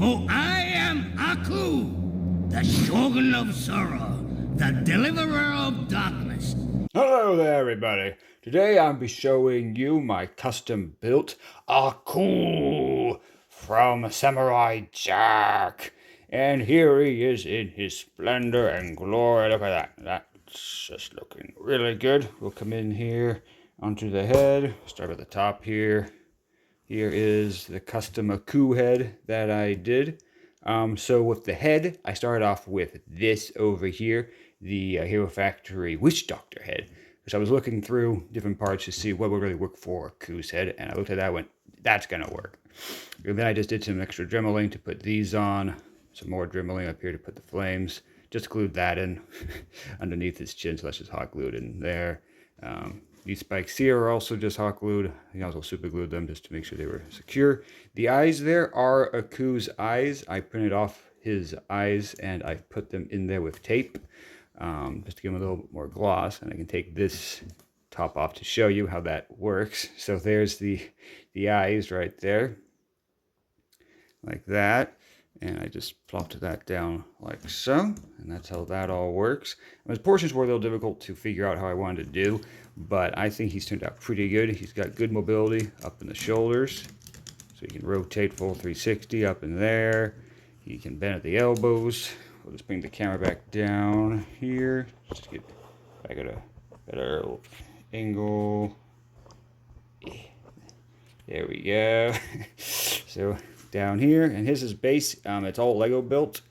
For I am Aku, the Shogun of Sorrow, the Deliverer of Darkness. Hello there, everybody. Today I'll be showing you my custom-built Aku from Samurai Jack. And here he is in his splendor and glory. Look at that. That's just looking really good. We'll come in here onto the head. Start at the top here. Here is the custom Aku head that I did. So with the head, I started off with this over here, the Hero Factory Witch Doctor head. Because I was looking through different parts to see what would really work for Aku's head, and I looked at that and went, that's going to work. And then I just did some extra dremeling to put these on, some more dremeling up here to put the flames. Just glued that in underneath his chin, so that's just hot glued in there. These spikes here are also just hot glued. I also super glued them just to make sure they were secure. The eyes there are Aku's eyes. I printed off his eyes and I put them in there with tape just to give them a little bit more gloss. And I can take this top off to show you how that works. So there's the eyes right there, like that. And I just plopped that down like so, and that's how that all works. His portions were a little difficult to figure out how I wanted to do, but I think he's turned out pretty good. He's got good mobility up in the shoulders, so he can rotate full 360 up in there. He can bend at the elbows. We'll just bring the camera back down here, just to get back at a better angle. There we go. So down here, and his is base, it's all Lego built,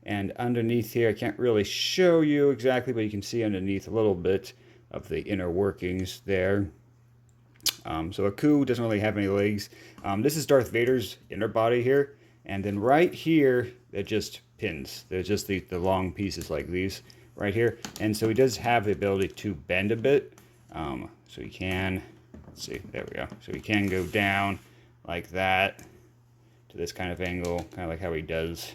and underneath here I can't really show you exactly, but you can see underneath a little bit of the inner workings there. So Aku doesn't really have any legs. This is Darth Vader's inner body here, and then right here they're just pins. They're just the long pieces like these right here, and so he does have the ability to bend a bit. So he can, let's see, there we go. So he can go down like that to this kind of angle, kind of like how he does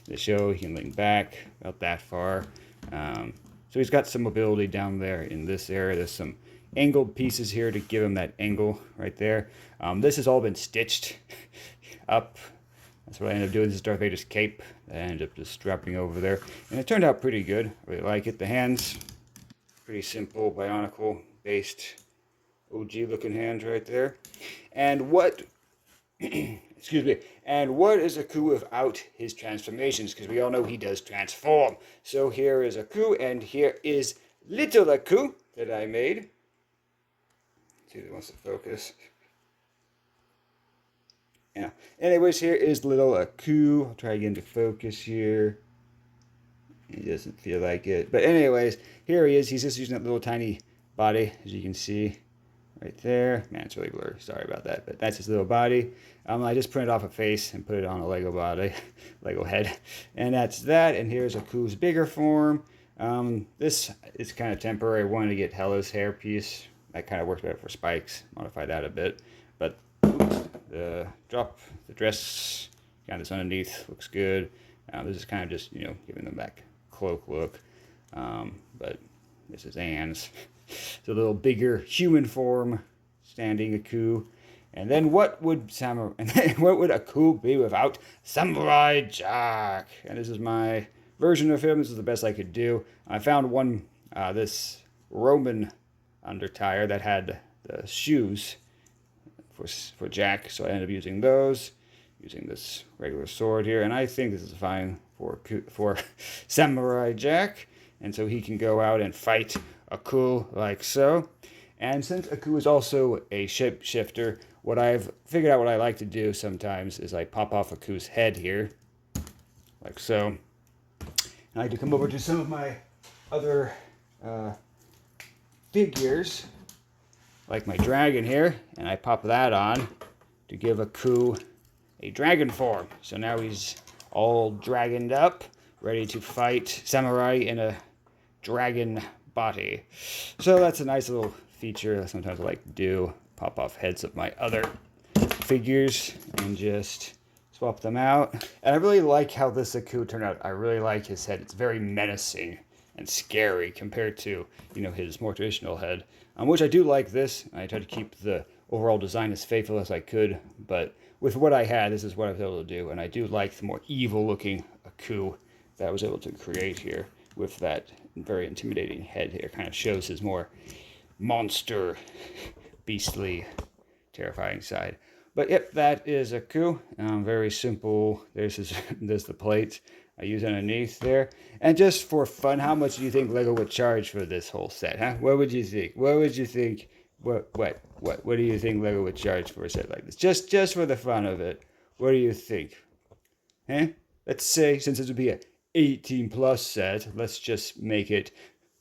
the show. He can lean back about that far. So he's got some mobility down there in this area. There's some angled pieces here to give him that angle right there. This has all been stitched up. That's what I ended up doing. This is Darth Vader's cape that I ended up just strapping over there. And it turned out pretty good. I really like it. The hands, pretty simple, Bionicle based OG looking hands right there. And what excuse me. And what is Aku without his transformations? Because we all know he does transform. So here is Aku, and here is little Aku that I made. Let's see if it wants to focus. Yeah. Anyways, here is little Aku. I'll try again to focus here. He doesn't feel like it. But anyways, here he is. He's just using that little tiny body, as you can see. Right there. Man, it's really blurry. Sorry about that. But that's his little body. I just printed off a face and put it on a Lego body, Lego head. And that's that. And here's Aku's bigger form. This is kind of temporary. I wanted to get Hela's hair piece. That kind of works better for spikes. Modify that a bit. But the dress, kind of this underneath looks good. This is kind of just, giving them that cloak look. But this is Anne's. It's a little bigger human form, standing Aku. And then what would Aku be without Samurai Jack? And this is my version of him. This is the best I could do. I found one, this Roman undertire that had the shoes for Jack, so I ended up using those, using this regular sword here, and I think this is fine for Samurai Jack, and so he can go out and fight Aku like so. And since Aku is also a shapeshifter, what I've figured out what I like to do sometimes is I pop off Aku's head here, like so. I like to come over to some of my other figures, like my dragon here, and I pop that on to give Aku a dragon form. So now he's all dragoned up, ready to fight Samurai in a dragon body. So that's a nice little feature that sometimes I like to do. Pop off heads of my other figures and just swap them out. And I really like how this Aku turned out. I really like his head. It's very menacing and scary compared to, his more traditional head. Which I do like this. I try to keep the overall design as faithful as I could, but with what I had, this is what I was able to do, and I do like the more evil-looking Aku that I was able to create here with that very intimidating head here. Kind of shows his more monster, beastly, terrifying side. But yep, that is Aku. Very simple. There's the plate I use underneath there. And just for fun, how much do you think Lego would charge for this whole set, huh? What would you think? What would you think? What do you think Lego would charge for a set like this? Just for the fun of it. What do you think? Huh? Let's say, since it would be a 18 plus set, let's just make it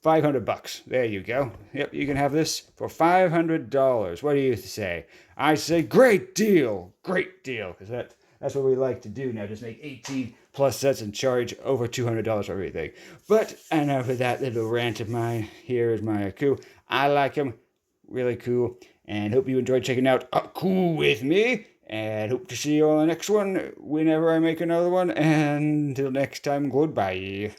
$500. There you go. Yep, you can have this for $500. What do you say? I say great deal, because that's what we like to do now. Just make 18 plus sets and charge over $200 for everything. But enough of that little rant of mine. Here is my Aku. I like him. Really cool. And hope you enjoyed checking out Aku with me. And hope to see you on the next one whenever I make another one. And until next time, goodbye.